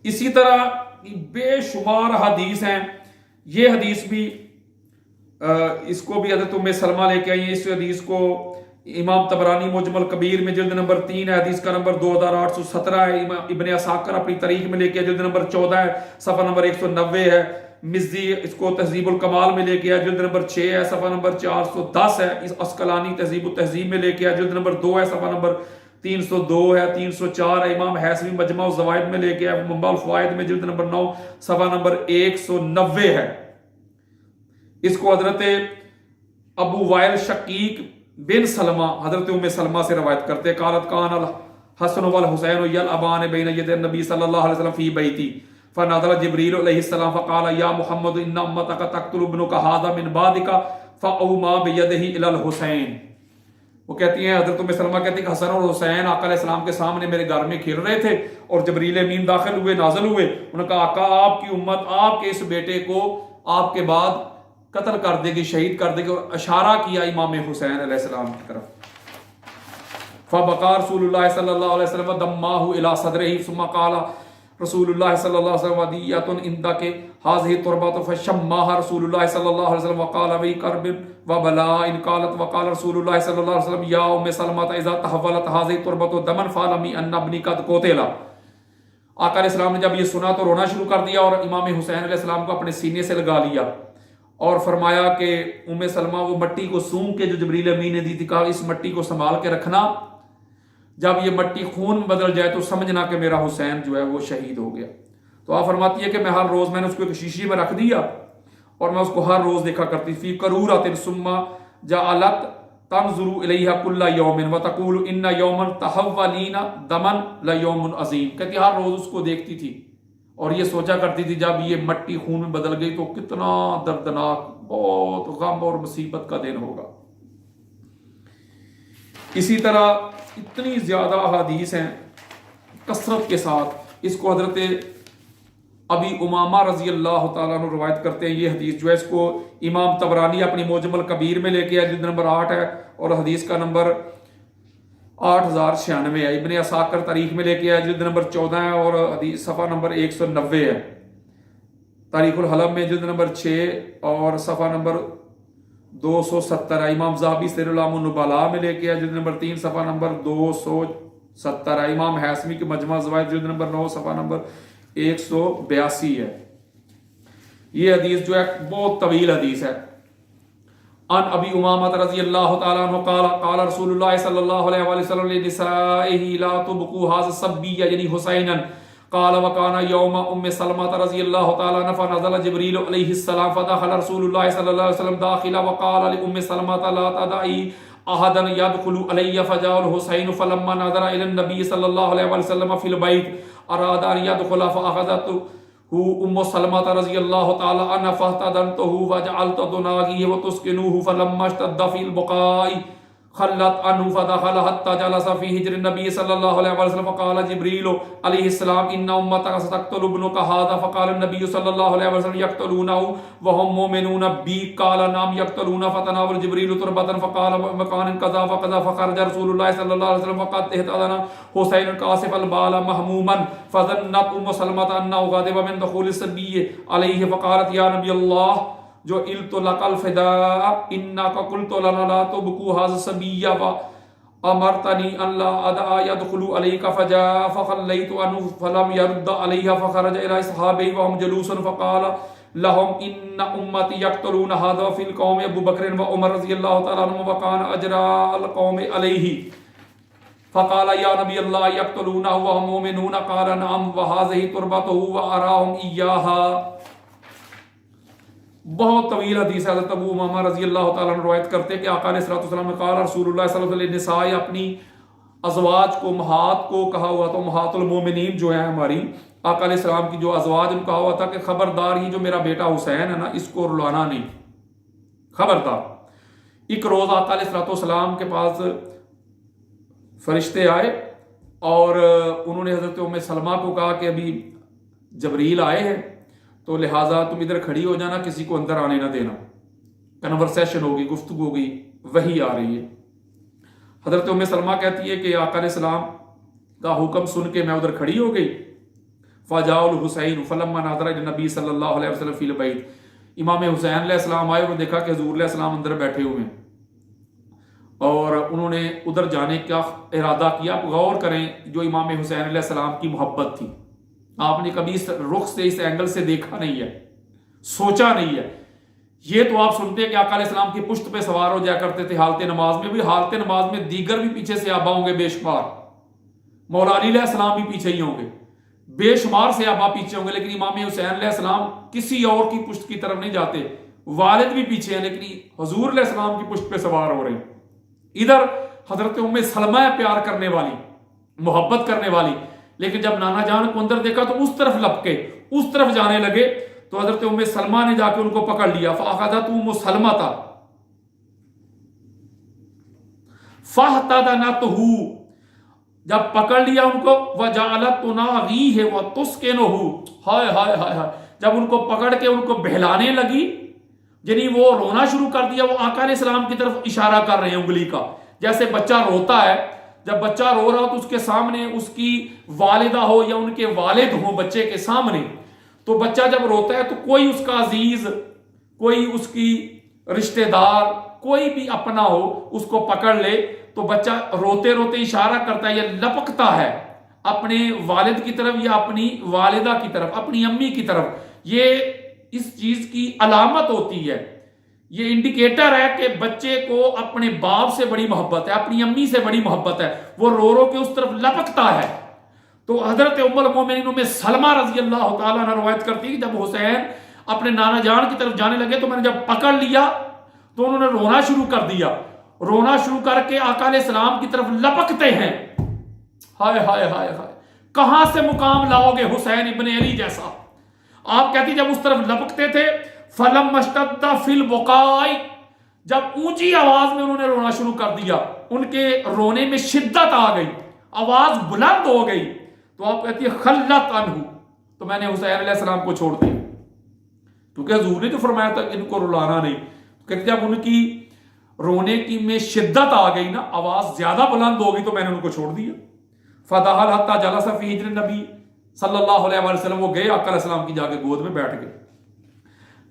اسی طرح بے شمار حدیث ہیں. یہ حدیث بھی اس کو بھی حضرت ام سلمہ لے کے آئی ہیں. اس حدیث کو امام طبرانی مجمل کبیر میں جلد نمبر 3 ہے، حدیث کا نمبر 2817 ہے. ابن عساکر اپنی تاریخ میں لے کے جلد نمبر 14 ہے، صفحہ نمبر 190 ہے. مزی اس کو تہذیب الکمال میں لے کے آیا، جلد نمبر 6 ہے، صفحہ نمبر 410 ہے. اس اسقلانی تہذیب التہذیب میں لے کے آیا، جلد نمبر 2 ہے، صفحہ نمبر 302 ہے، 304 ہے. امام حیثمی مجمع الزوائد میں لے کے آیا، منبع الفوائد میں جلد نمبر 9 صفحہ نمبر 190 ہے. اس کو حضرت ابو وائل شقیق بن سلمہ حضرت ام سلمہ سے روایت کرتے، قالت کان الحسن والحسین یلعبان بین ید النبی صلی اللہ علیہ وسلم فی بیتی فنزل جبریل علیہ السلام فقال یا محمد ان امتک تقتل ابنک ھذا من بعدک فاوما بیدہ الی الحسین. وہ کہتی ہیں، حضرت ام سلمہ کہتی ہیں کہ حسن اور حسین آقا علیہ السلام کے سامنے میرے گھر میں کھیل رہے تھے اور جبریل امین داخل ہوئے، نازل ہوئے. انہوں نے کہا آقا آپ کی امت آپ کے اس بیٹے کو آپ کے بعد قتل کر دے گی، شہید کر دے گی، اور اشارہ کیا امام حسین علیہ السلام کی طرف. فبقى رسول اللہ صلی اللہ علیہ وسلم دماہ الی صدرہ ثم قال رسول اللہ صلی اللہ علیہ وسلم ودیۃ عندک هذه التربۃ فشماها رسول اللہ صلی اللہ علیہ وسلم وقال وی کرب وبلاء ان قالت وقال رسول اللہ صلی اللہ علیہ وسلم یا ام سلمہ اذا تحولت هذه التربۃ دما فعلمی ان ابنی قد قتل. آقا علیہ السلام نے جب یہ سنا تو رونا شروع کر دیا اور امام حسین علیہ السلام کو اپنے سینے سے لگا لیا اور فرمایا کہ ام سلمہ وہ مٹی کو سونگ کے جو جبریل امین نے دی تھی، کہا اس مٹی کو سنبھال کے رکھنا، جب یہ مٹی خون میں بدل جائے تو سمجھنا کہ میرا حسین جو ہے وہ شہید ہو گیا. تو آپ فرماتی ہے کہ میں ہر روز میں نے اس کو ایک شیشی میں رکھ دیا اور میں اس کو ہر روز دیکھا کرتی. فی قرورۃ ثم جعلت تنظر الیہا کل یوم وتقول ان یوما تحولین دما لیوم عظیم. کہتی ہر روز اس کو دیکھتی تھی اور یہ سوچا کرتی تھی جب یہ مٹی خون میں بدل گئی تو کتنا دردناک، بہت غم اور مصیبت کا دن ہوگا. اسی طرح اتنی زیادہ احادیث ہیں کثرت کے ساتھ. اس کو حضرت ابی امامہ رضی اللہ تعالیٰ عنہ روایت کرتے ہیں. یہ حدیث جو ہے اس کو امام طبرانی اپنی معجم الکبیر میں لے کے آیا، جلد نمبر 8 ہے اور حدیث کا نمبر 8096 ہے. ابن عساکر تاریخ میں لے کے آیا، جلد نمبر 14 ہے اور حدیث صفحہ نمبر 190 ہے. تاریخ الحلم میں جلد نمبر 6 اور صفحہ نمبر 270 ہے. امام ذہبی سیر اعلام النبلاء میں لے کے آیا، جلد نمبر 3 صفحہ نمبر 270 ہے. امام حیثمی کے مجمع الزوائد جلد نمبر 9 صفحہ نمبر 182 ہے. یہ حدیث جو ہے بہت طویل حدیث ہے. ان ابی امامہ رضی اللہ تعالیٰ عنہ قال قال رسول اللہ صلی اللہ علیہ وآلہ وسلم لنسائه لا تبقوا هذا الصبي یعنی حسینا قال وكان يوم ام سلمة رضی اللہ تعالیٰ عنہ فنزل جبریل علیہ السلام فدخل رسول اللہ صلی اللہ علیہ وسلم داخلا وقال لام سلمة لا تدعي احدا يدخل علي فجاء الحسين فلما نظر الى النبي صلی اللہ علیہ وسلم في البيت اراد ان يدخل فاخذته ام سلمة رضی اللہ تعالی عنہ فاحتضنته وجعلت دناغه وتسكنوه فلما اشتد في البقاء خلت عنه فدخل حتى جلس في حجر النبي صلى الله عليه وسلم فقال جبريل عليه السلام ان امتك ستقتل ابنك هذا فقال النبي صلى الله عليه وسلم يقتلونه وهم مؤمنون بي قال نعم يقتلون فتناول جبريل تربة فقال مكان كذا فكذا فخرج رسول الله صلى الله عليه وسلم فقد اهتدنا حسين كاسف البال مهموما فظنت ام سلمة انه غاضب من دخول الصبي عليه فقالت يا نبي الله جو الت لك الفداء انك قلت لنا لا تبقوا هذا الصبي امرتني ان لا ادع يدخل عليك فجاء فخليت عنه فلم يرد عليها فخرج الى اصحابه وهم جلوس فقال لهم ان امتي يقتلون هذا في القوم ابو بكر وعمر رضي الله تعالى عنهم وكان اجرى القوم عليه فقال يا نبي الله يقتلونه وهم مؤمنون قال نعم وهذه تربته واراهم اياها. بہت طویل حدیث ہے. حضرت ابو امامہ رضی اللہ تعالیٰ عنہ روایت کرتے کہ آقا علیہ الصلوۃ والسلام نے قال رسول اللہ صلی اللہ علیہ وسلم نساء اپنی ازواج کو امہات کو کہا ہوا تھا، امہات المومنین جو ہیں ہماری آقا علیہ السلام کی جو ازواج ان کہا ہوا تھا کہ خبردار یہ جو میرا بیٹا حسین ہے نا اس کو رلانا نہیں، خبردار. ایک روز آقا علیہ الصلوۃ والسلام کے پاس فرشتے آئے اور انہوں نے حضرت ام سلمہ کو کہا کہ ابھی جبریل آئے ہیں تو لہٰذا تم ادھر کھڑی ہو جانا، کسی کو اندر آنے نہ دینا. کنورسیشن ہوگی، گفتگو ہوگی، وحی آ رہی ہے. حضرت ام سلمہ کہتی ہے کہ آقا علیہ السلام کا حکم سن کے میں ادھر کھڑی ہو گئی. فجاء الحسین فلما نظر الى النبی صلی اللہ علیہ وسلم فی البیت، امام حسین علیہ السلام آئے اور دیکھا کہ حضور علیہ السلام اندر بیٹھے ہوئے ہیں، اور انہوں نے ادھر جانے کا ارادہ کیا۔ آپ غور کریں جو امام حسین علیہ السلام کی محبت تھی، آپ نے کبھی اس رخ سے اس اینگل سے دیکھا نہیں ہے، سوچا نہیں ہے۔ یہ تو آپ سنتے ہیں کہ آقا علیہ السلام کی پشت پہ سوار ہو جایا کرتے تھے حالت نماز میں، بھی حالت نماز میں دیگر بھی پیچھے صحابہ ہوں گے بے شمار، مولا علی علیہ السلام بھی پیچھے ہی ہوں گے، بے شمار صحابہ پیچھے ہوں گے، لیکن امام حسین علیہ السلام کسی اور کی پشت کی طرف نہیں جاتے، والد بھی پیچھے ہیں لیکن حضور علیہ السلام کی پشت پہ سوار ہو رہے ہیں۔ ادھر حضرت ام سلمہ پیار کرنے والی، محبت کرنے والی، لیکن جب نانا جان کو اندر دیکھا تو اس طرف لپکے، اس طرف جانے لگے، تو حضرت ام سلمہ نے جا کے ان کو پکڑ لیا، فاخذت ام سلمہ فاحتضنتہ، جب پکڑ لیا ان کو، وجعلت تناغیہ وتسکنہ، ہائے ہائے ہائے ہائے، جب ان کو پکڑ کے ان کو بہلانے لگی، یعنی وہ رونا شروع کر دیا، وہ آقا علیہ السلام کی طرف اشارہ کر رہے ہیں انگلی کا، جیسے بچہ روتا ہے، جب بچہ رو رہا ہو تو اس کے سامنے اس کی والدہ ہو یا ان کے والد ہوں بچے کے سامنے، تو بچہ جب روتا ہے تو کوئی اس کا عزیز، کوئی اس کی رشتہ دار، کوئی بھی اپنا ہو اس کو پکڑ لے تو بچہ روتے روتے اشارہ کرتا ہے یا لپکتا ہے اپنے والد کی طرف یا اپنی والدہ کی طرف، اپنی امی کی طرف۔ یہ اس چیز کی علامت ہوتی ہے، یہ انڈیکیٹر ہے کہ بچے کو اپنے باپ سے بڑی محبت ہے، اپنی امی سے بڑی محبت ہے، وہ رو رو کے اس طرف لپکتا ہے۔ تو حضرت ام المومنین ام سلمہ رضی اللہ تعالیٰ عنہ روایت کرتی ہے کہ جب حسین اپنے نانا جان کی طرف جانے لگے تو میں نے جب پکڑ لیا تو انہوں نے رونا شروع کر دیا، رونا شروع کر کے آقا علیہ السلام کی طرف لپکتے ہیں۔ ہائے ہائے ہائے ہائے، کہاں سے مقام لاؤ گے حسین ابن علی جیسا؟ آپ کہتی جب اس طرف لپکتے تھے، فلم اشتد فی البکاء، جب اونچی آواز میں انہوں نے رونا شروع کر دیا، ان کے رونے میں شدت آ گئی، آواز بلند ہو گئی، تو آپ کہتی ہے خلت عنہ، تو میں نے حسین علیہ السلام کو چھوڑ دیا، کیونکہ حضور نے جو فرمایا تھا کہ ان کو رلانا نہیں، کہتے جب ان کی رونے کی میں شدت آ گئی نا، آواز زیادہ بلند ہو گئی، تو میں نے ان کو چھوڑ دیا۔ فدخل حتی جلس فی حجر النبی صلی اللہ علیہ وسلم، وہ گئے آقا علیہ السلام کی جا کے گود میں بیٹھ گئے۔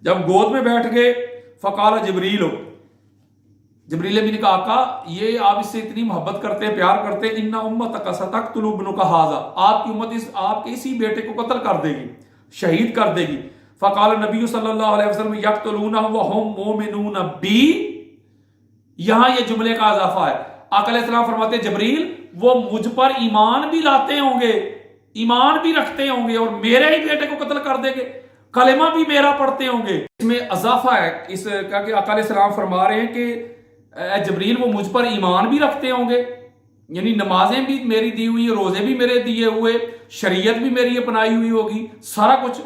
جب گود میں بیٹھ گئے، فقال جبریل، جبریل امین نے کہا آقا یہ آپ اس سے اتنی محبت کرتے ہیں، پیار کرتے ہیں، ان امتک ستقتل ابنک ھذا، آپ کی امت آپ کے اسی بیٹے کو قتل کر دے گی، شہید کر دے گی۔ فقال نبی صلی اللہ علیہ وسلم یقتلونہ وہم مومنون بی، یہاں یہ جملے کا اضافہ ہے۔ آقا علیہ السلام فرماتے ہیں جبریل وہ مجھ پر ایمان بھی لاتے ہوں گے، ایمان بھی رکھتے ہوں گے، اور میرے ہی بیٹے کو قتل کر دیں گے، کلمہ بھی میرا پڑھتے ہوں گے۔ اس میں اضافہ ہے اس کا کہ آقا علیہ السلام فرما رہے ہیں کہ اے جبریل وہ مجھ پر ایمان بھی رکھتے ہوں گے، یعنی نمازیں بھی میری دی ہوئی، روزے بھی میرے دیے ہوئے، شریعت بھی میری اپنائی ہوئی ہوگی، سارا کچھ،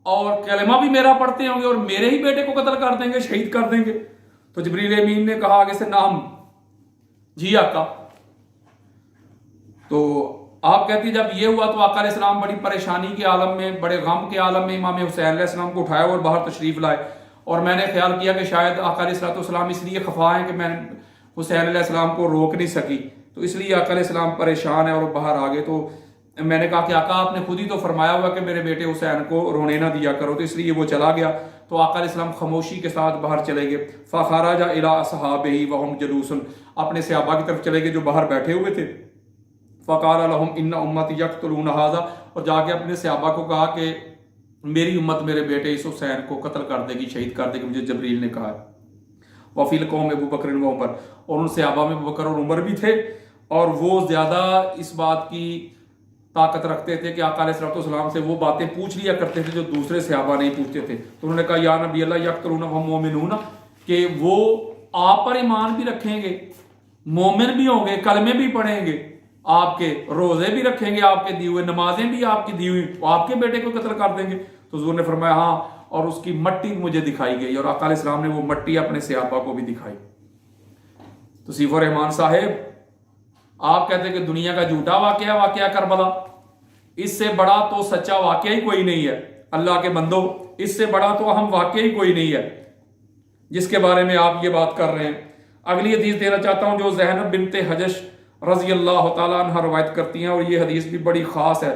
اور کلمہ بھی میرا پڑھتے ہوں گے، اور میرے ہی بیٹے کو قتل کر دیں گے، شہید کر دیں گے۔ تو جبریل امین نے کہا آگے سے نام، جی آقا۔ تو آپ کہتی جب یہ ہوا تو آقا علیہ السلام بڑی پریشانی کے عالم میں، بڑے غم کے عالم میں امام حسین علیہ السلام کو اٹھایا اور باہر تشریف لائے، اور میں نے خیال کیا کہ شاید آقا علیہ السلام اس لیے خفا ہیں کہ میں حسین علیہ السلام کو روک نہیں سکی، تو اس لیے آقا علیہ السلام پریشان ہے اور باہر آ گئے۔ تو میں نے کہا کہ آقا آپ نے خود ہی تو فرمایا ہوا کہ میرے بیٹے حسین کو رونے نہ دیا کرو، تو اس لیے وہ چلا گیا۔ تو آقا علیہ السلام خاموشی کے ساتھ باہر چلے گئے۔ فخرج الی اصحابہ وهم جلوس، اپنے صحابہ کی طرف چلے گئے جو باہر بیٹھے ہوئے تھے۔ فقال لهم ان امتی یقتلون ھذا، اور جا کے اپنے صحابہ کو کہا کہ میری امت میرے بیٹے اس حسین کو قتل کر دے گی، شہید کر دے گی، مجھے جبریل نے کہا ہے۔ وفی القوم ابو بکر و عمر، اور ان صحابہ میں ابو بکر اور عمر بھی تھے، اور وہ زیادہ اس بات کی طاقت رکھتے تھے کہ آقا علیہ السلام سے وہ باتیں پوچھ لیا کرتے تھے جو دوسرے صحابہ نہیں پوچھتے تھے۔ تو انہوں نے کہا یا نبی اللہ یقتلون وہم مومنون، کہ وہ آپ پر ایمان بھی رکھیں گے، مومن بھی ہوں گے، کلمے بھی پڑھیں گے، آپ کے روزے بھی رکھیں گے، آپ کے دیے ہوئے نمازیں بھی آپ کی دی ہوئی، وہ آپ کے بیٹے کو قتل کر دیں گے۔ تو حضور نے فرمایا ہاں، اور اس کی مٹی مجھے دکھائی گئی، اور آقا علیہ السلام نے وہ مٹی اپنے صحابہ کو بھی دکھائی۔ تو سیف الرحمان صاحب آپ کہتے ہیں کہ دنیا کا جھوٹا واقعہ کربلا، اس سے بڑا تو سچا واقعہ ہی کوئی نہیں ہے، اللہ کے بندو اس سے بڑا تو اہم واقعہ ہی کوئی نہیں ہے جس کے بارے میں آپ یہ بات کر رہے ہیں۔ اگلی حدیث دینا چاہتا ہوں جو زینب بنت حجش رضی اللہ تعالیٰ عنہ روایت کرتی ہیں، اور یہ حدیث بھی بڑی خاص ہے،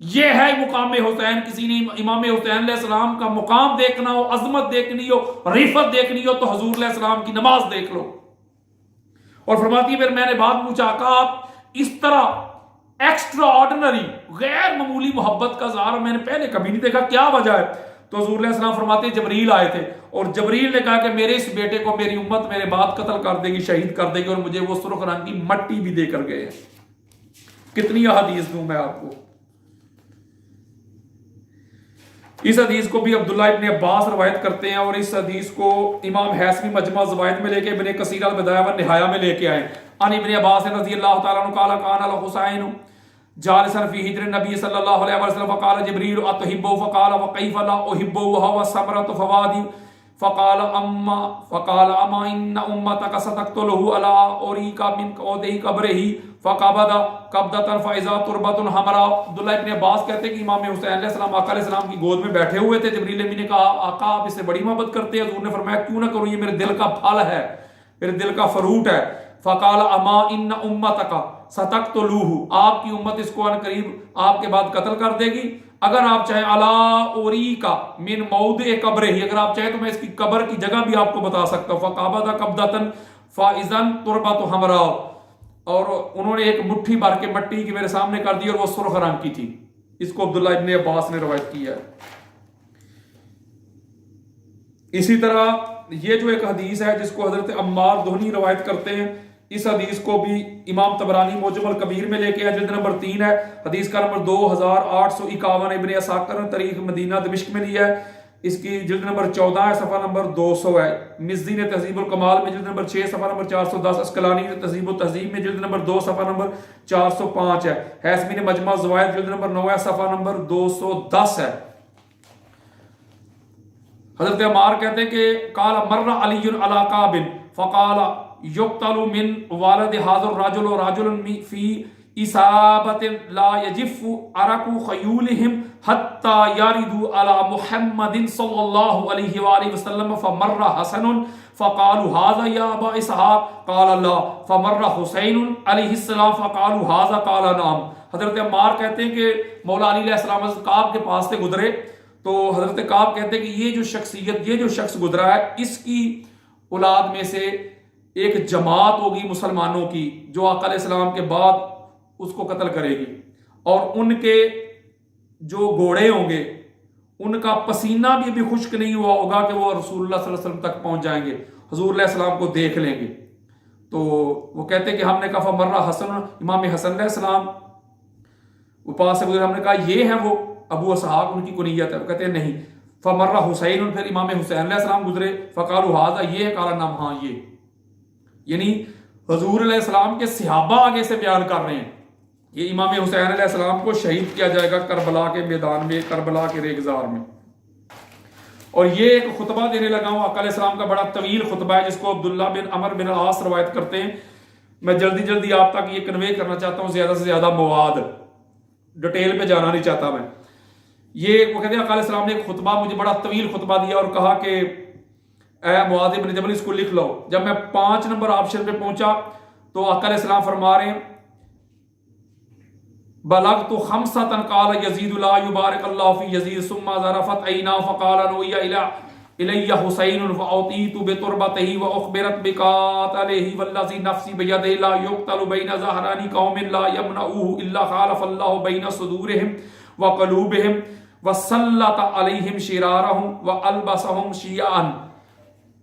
یہ ہے مقام حسین. کسی نے امام حسین علیہ السلام کا مقام دیکھنا ہو, عظمت دیکھنی ہو, رفعت دیکھنی ہو, تو حضور علیہ السلام کی نماز دیکھ لو. اور فرماتی ہے پھر میں نے بات پوچھا کہ آپ اس طرح ایکسٹرا آرڈنری غیر معمولی محبت کا اظہار میں نے پہلے کبھی نہیں دیکھا, کیا وجہ ہے؟ تو حضور علیہ السلام فرماتے ہیں جبریل آئے تھے اور جبریل نے کہا کہ میرے اس بیٹے کو میری امت میرے بعد قتل کر دے گی, شہید کر دے گی, اور مجھے وہ سرخ رنگ کی مٹی بھی دے کر گئے. کتنی احادیث دوں میں آپ کو. اس حدیث کو بھی عبداللہ ابن عباس روایت کرتے ہیں, اور اس حدیث کو امام حیثمی مجمع الزوائد میں لے کے ابن کثیر البدایہ والنہایہ میں لے کے آئے. ان ابن عباس رضی اللہ تعالیٰ عنہ قال کان الحسین جالسا فی حجر النبی صلی اللہ علیہ وسلم فقال جبریل اتحبہ فقال وکیف لا احبہ وهو ثمرۃ فوادی فقال اما ان امتک ستقتله الا اریک من قودہ قبرہ فقبض قبضۃ فاذا تربۃ حمراء. عبداللہ ابن عباس کہتے ہیں کہ امام حسین علیہ السلام آقا علیہ السلام کی گود میں بیٹھے ہوئے تھے. جبریل امین نے کہا آقا آپ اس سے بڑی محبت کرتے ہیں؟ حضور نے فرمایا کیوں نہ کروں, یہ میرے دل کا پھل ہے, میرے دل کا فروٹ ہے. فقال اما ان امتک ستقتلوہ, آپ کی امت اس کو ان قریب آپ کے بعد قتل کر دے گی. اگر آپ چاہیں الا اریکا من موضع قبرہ, اگر آپ چاہیں تو میں اس کی قبر کی جگہ بھی آپ کو بتا سکتا ہوں. فقبض قبضۃ فاذا تربۃ حمراء, اور انہوں نے ایک مٹھی بھر کے مٹی کی میرے سامنے کر دی اور وہ سرخ رنگ کی تھی. اس کو عبداللہ ابن عباس نے روایت کیا ہے. اسی طرح یہ جو ایک حدیث ہے جس کو حضرت عمار دہنی روایت کرتے ہیں, اس حدیث کو بھی امام طبرانی معجم الکبیر میں لے کے آئے, جلد نمبر 3 ہے, حدیث کا نمبر 2851. ابن اساکر نے تاریخ مدینہ دمشق میں لیا ہے, اس کی جلد نمبر 14 ہے, صفحہ نمبر 200 ہے. مزی نے تہذیب الکمال میں جلد نمبر 6 صفحہ نمبر 410, اسقلانی نے تہذیب التہذیب میں جلد نمبر 2 صفحہ نمبر 405 ہے. حیثمی نے مجمع الزوائد جلد نمبر 9 ہے, صفحہ نمبر 210 ہے. حضرت عمار کہتے ہیں کہ قال مر علی علی کعب فقال یقتل من والد هذا الرجل رجل فی اصابت لا یجف عرق خیولهم حتى يردوا على محمد صلی اللہ علیہ وآلہ وسلم فمر حسن فقالوا هذا يا ابا اسحاق قال لا فمر حسین علیہ السلام فقالوا هذا قال نعم. حضرت عمار کہتے ہیں کہ مولا علی علیہ السلام حضرت کعب کے پاس سے گزرے تو حضرت کعب کہتے ہیں کہ یہ جو شخصیت, یہ جو شخص گزرا ہے, اس کی اولاد میں سے ایک جماعت ہوگی مسلمانوں کی جو آقا علیہ السلام کے بعد اس کو قتل کرے گی, اور ان کے جو گھوڑے ہوں گے ان کا پسینہ بھی ابھی خشک نہیں ہوا ہوگا کہ وہ رسول اللہ صلی اللہ علیہ وسلم تک پہنچ جائیں گے, حضور علیہ السلام کو دیکھ لیں گے. تو وہ کہتے ہیں کہ ہم نے کہا فمرہ حسن, امام حسن علیہ السلام وہ پاس سے گزرے, ہم نے کہا یہ ہیں وہ ابو اسحاق ان کی کنیت ہے, وہ کہتے ہیں نہیں. فمرہ حسین, پھر امام حسین علیہ السلام گزرے, فقالوا هذا, یہ ہے, قال نعم, ہاں یہ. یعنی حضور علیہ السلام کے صحابہ آگے سے بیان کر رہے ہیں یہ امام حسین علیہ السلام کو شہید کیا جائے گا کربلا کے میدان میں, کربلا کے ریگزار میں. اور یہ ایک خطبہ دینے لگا ہوں, آقا علیہ السلام کا بڑا طویل خطبہ ہے جس کو عبداللہ بن عمر بن العاص روایت کرتے ہیں. میں جلدی جلدی آپ تک یہ کنوے کرنا چاہتا ہوں, زیادہ سے زیادہ مواد, ڈیٹیل پہ جانا نہیں چاہتا میں. یہ وہ کہتے ہیں آقا علیہ السلام نے ایک خطبہ, مجھے بڑا طویل خطبہ دیا اور کہا کہ اے معاذ بن جبل اس کو لکھ لو. جب میں 5 نمبر آپشن پہ پہنچا تو آقا علیہ السلام فرما رہے ہیں بلغت خمسة قال یزید لا یبارک اللہ فی یزید ثم ظرفت عینا فقال نوئی الی حسین فاعطیت بتربتہ واخبرت بقاتلہ والذی نفسی بیدہ لا یقتل بین ظہران قوم لا یمنعوہ الا خالف اللہ بین صدورہم وقلوبہم وسلط علیہم شرارہم والبسہم شیعا.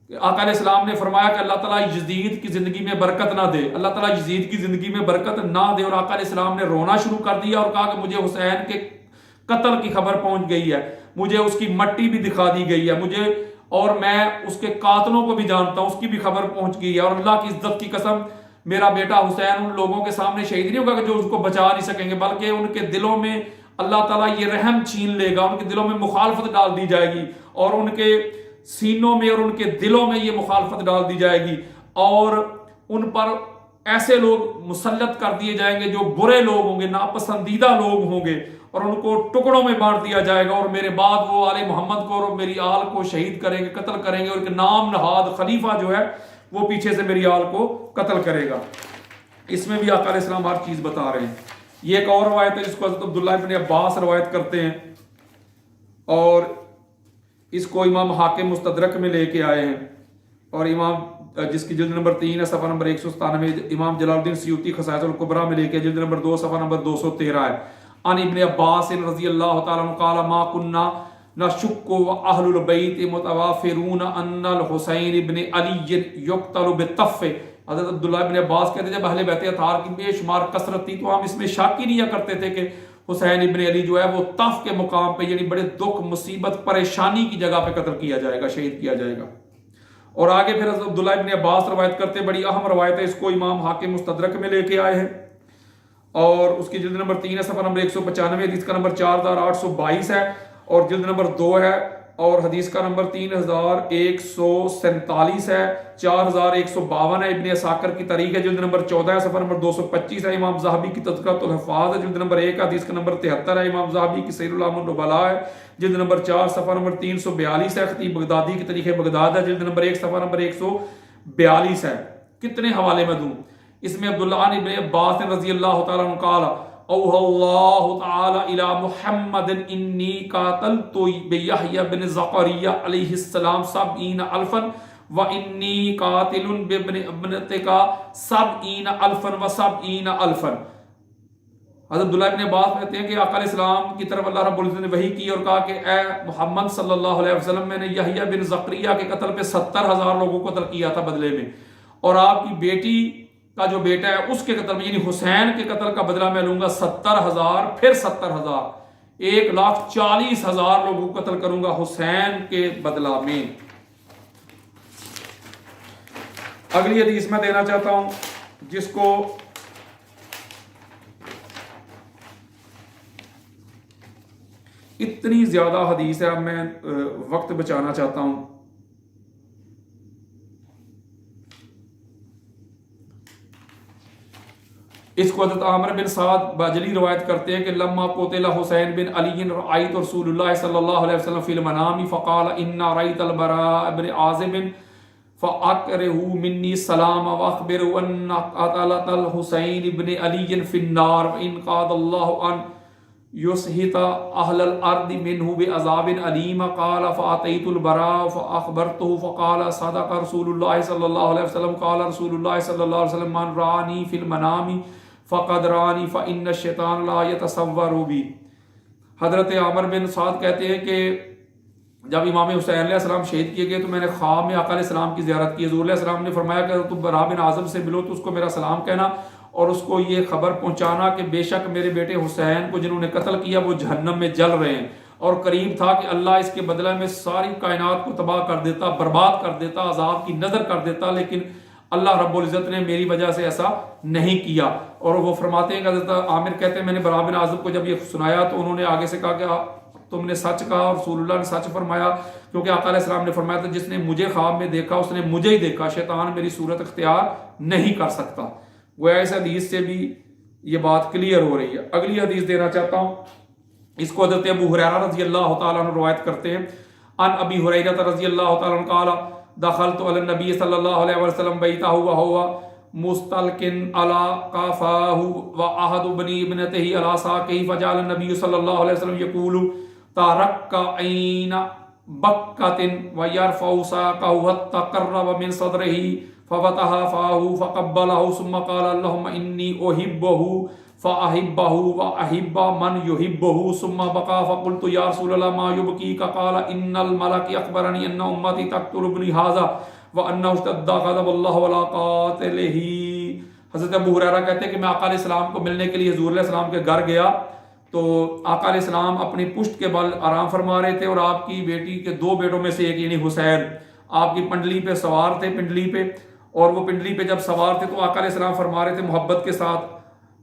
آقا علیہ السلام نے فرمایا کہ اللہ تعالیٰ یزید کی زندگی میں برکت نہ دے, اللہ تعالیٰ یزید کی زندگی میں برکت نہ دے. اور آقا علیہ السلام نے رونا شروع کر دیا اور کہا کہ مجھے حسین کے قتل کی خبر پہنچ گئی ہے, مجھے اس کی مٹی بھی دکھا دی گئی ہے, مجھے اور میں اس کے قاتلوں کو بھی جانتا ہوں, اس کی بھی خبر پہنچ گئی ہے. اور اللہ کی عزت کی قسم میرا بیٹا حسین ان لوگوں کے سامنے شہید نہیں ہوگا کہ جو اس کو بچا نہیں سکیں گے, بلکہ ان کے دلوں میں اللہ تعالیٰ یہ رحم چھین لے گا, ان کے دلوں میں مخالفت ڈال دی جائے گی, اور ان کے سینوں میں اور ان کے دلوں میں یہ مخالفت ڈال دی جائے گی, اور ان پر ایسے لوگ مسلط کر دیے جائیں گے جو برے لوگ ہوں گے, ناپسندیدہ لوگ ہوں گے, اور ان کو ٹکڑوں میں بانٹ دیا جائے گا. اور میرے بعد وہ آل محمد کو اور میری آل کو شہید کریں گے, قتل کریں گے, اور ایک نام نہاد خلیفہ جو ہے وہ پیچھے سے میری آل کو قتل کرے گا. اس میں بھی آقا علیہ السلام ہر چیز بتا رہے ہیں. یہ ایک اور روایت ہے جس کو حضرت عبداللہ ابن عباس روایت کرتے ہیں، اور اس کو امام حاکم مستدرک میں لے کے آئے ہیں، اور امام جس کی جلد نمبر 3 ہے صفحہ نمبر 197، امام جلال الدین سیوطی خصائص الکبریٰ میں لے کے جلد نمبر 2 صفحہ نمبر 213 ہے۔ عن ابن عباس رضی اللہ تعالیٰ عنہ قال ما كنا نشک واہل البیت متوافرون ان الحسین ابن علی یقتل بالطف۔ حضرت عبداللہ ابن عباس کہتے ہیں جب اہل بیت اطہار کی بے شمار کثرت تھی تو ہم اس میں شک ہی نہیں کرتے تھے کہ حسین ابن علی جو ہے وہ طف کے مقام پہ، یعنی بڑے دکھ مصیبت پریشانی کی جگہ پہ قتل کیا جائے گا، شہید کیا جائے گا۔ اور آگے پھر حضرت عبداللہ ابن عباس روایت کرتے ہیں، بڑی اہم روایت ہے، اس کو امام حاکم مستدرک میں لے کے آئے ہیں، اور اس کی جلد نمبر 3 ہے صفحہ نمبر 195، حدیث کا نمبر 4822 ہے، اور جلد نمبر 2 ہے، اور حدیث کا نمبر 3147 ہے، 4152 ہے۔ ابن عساکر کی تاریخ ہے، جلد نمبر 14 ہے، صفحہ نمبر 225 ہے۔ امام ذہبی کی تذکرۃ الحفاظ ہے، جلد نمبر 1 حدیث کا نمبر 73 ہے۔ امام ذہبی کی سیر الاعلام النبلاء ہے، جلد نمبر 4 صفحہ نمبر 342 ہے۔ خطیب بغدادی کی تاریخ بغداد ہے، جلد نمبر 1 صفحہ نمبر 142 ہے۔ کتنے حوالے میں دوں؟ اس میں عبداللہ ابن عباس رضی اللہ تعالیٰ عنہ قال اوحى اللہ تعالی الی محمد انی قاتلت بیحیی بن زکریا علیہ السلام 70,000 وانی قاتل بابن ابنتک 70,000 حضرت عبداللہ ابن عباس کہتے ہیں کہ آقا علیہ السلام کی طرف اللہ رب العزت نے وحی کی اور کہا کہ اے محمد صلی اللہ علیہ وسلم، میں نے یحییٰ بن زکریا کے قتل پہ 70,000 لوگوں کو قتل کیا تھا بدلے میں، اور آپ کی بیٹی کا جو بیٹا ہے اس کے قتل میں، یعنی حسین کے قتل کا بدلہ میں لوں گا 70,000 پھر 70,000، 1,40,000 لوگوں کو قتل کروں گا حسین کے بدلہ میں۔ اگلی حدیث میں دینا چاہتا ہوں جس کو اتنی زیادہ حدیث ہے، اب میں وقت بچانا چاہتا ہوں۔ اس کو حضرت عامر بن سعد باجلی روایت کرتے ہیں کہ لما قتل حسین بن علی رأیت رسول اللہ صلی اللہ علیہ وسلم فی المنام فقال ان رأیت البراء بن عازب فاکرہ منی السلام واخبر ان قتلت الحسین بن علی فی النار وان قاد اللہ ان یسحت اہل الارض منہ بعذاب علیم قال فاتیت البراء فاخبرته فقال صدق رسول اللہ صلی اللہ علیہ وسلم قال رسول اللہ صلی اللہ علیہ وسلم من رانی فی المنام فقد رانی فإن الشیطان لا يتصور بی۔ حضرت عامر بن سعد کہتے ہیں کہ جب امام حسین علیہ السلام شہید کیے گئے تو میں نے خواب میں آقا علیہ السلام کی زیارت کی۔ حضور علیہ السلام نے فرمایا کہ تم براء بن عازب سے ملو تو اس کو میرا سلام کہنا اور اس کو یہ خبر پہنچانا کہ بے شک میرے بیٹے حسین کو جنہوں نے قتل کیا وہ جہنم میں جل رہے ہیں، اور قریب تھا کہ اللہ اس کے بدلہ میں ساری کائنات کو تباہ کر دیتا، برباد کر دیتا، عذاب کی نظر کر دیتا، لیکن اللہ رب العزت نے میری وجہ سے ایسا نہیں کیا۔ اور وہ فرماتے ہیں کہ حضرت عامر کہتے ہیں میں نے براء بن عازب کو جب یہ سنایا تو انہوں نے آگے سے کہا کہ تم نے سچ کہا اور رسول اللہ نے سچ فرمایا، کیونکہ آقا علیہ السلام نے فرمایا تھا جس نے مجھے خواب میں دیکھا اس نے مجھے ہی دیکھا، شیطان میری صورت اختیار نہیں کر سکتا۔ وہ اس حدیث سے بھی یہ بات کلیئر ہو رہی ہے۔ اگلی حدیث دینا چاہتا ہوں، اس کو حضرت ابو ہریرہ رضی اللہ تعالیٰ عنہ روایت کرتے ہیں، ان ابی ہریرہ رضی اللہ تعالیٰ عنہ قال دخلت علی النبی صلی اللہ علیہ وسلم بیتہ وہو مستلقن علی قفاہ واحد بنی ابنتہ علی ساقہ فجعل النبی صلی اللہ علیہ وسلم یقول ترک عین بکۃ ویرفع ساقہ حتی قرب من صدرہ ففتح فاہ فقبلہ ثم قال اللہم انی احبہ فاحبہ واحب من یحبہ ثم بقى فقلت یا رسول اللہ ما یبکیک قال ان الملک اخبرنی ان امتی تقتل ابنی ھذا وانہ اشتد غضب اللہ علی قاتلہ۔ حضرت ابو ہریرہ کہتے ہیں کہ میں آقا علیہ السلام کو ملنے کے لیے حضور علیہ السلام کے گھر گیا تو آقا علیہ السلام اپنی پشت کے بل آرام فرما رہے تھے، اور آپ کی بیٹی کے 2 بیٹوں میں سے ایک یعنی حسین آپ کی پنڈلی پہ سوار تھے، پنڈلی پہ، اور وہ پنڈلی پہ جب سوار تھے تو آقا علیہ السلام فرما رہے تھے محبت کے ساتھ